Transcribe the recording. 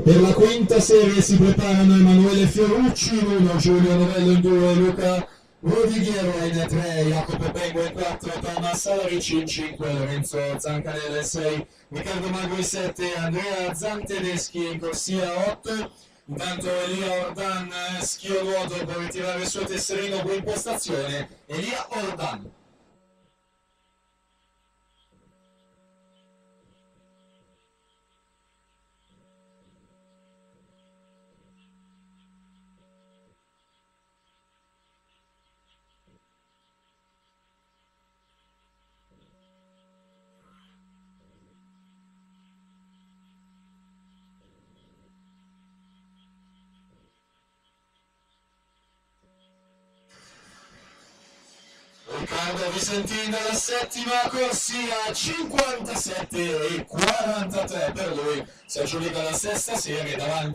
Per la quinta serie si preparano Emanuele Fiorucci in 1, Giulio Novello in 2, Luca Rudighiero in 3, Jacopo Pengo in 4, Thomas Salarici in 5, Lorenzo Zancanella in 6, Riccardo Mago in 7, Andrea Zantedeschi in corsia 8. Intanto Elia Ordan schio nuoto per ritirare il suo tesserino con impostazione. Elia Ordan. Riccardo Visentini dalla settima corsia, 57 e 43 per lui, si aggiudica la sesta serie davanti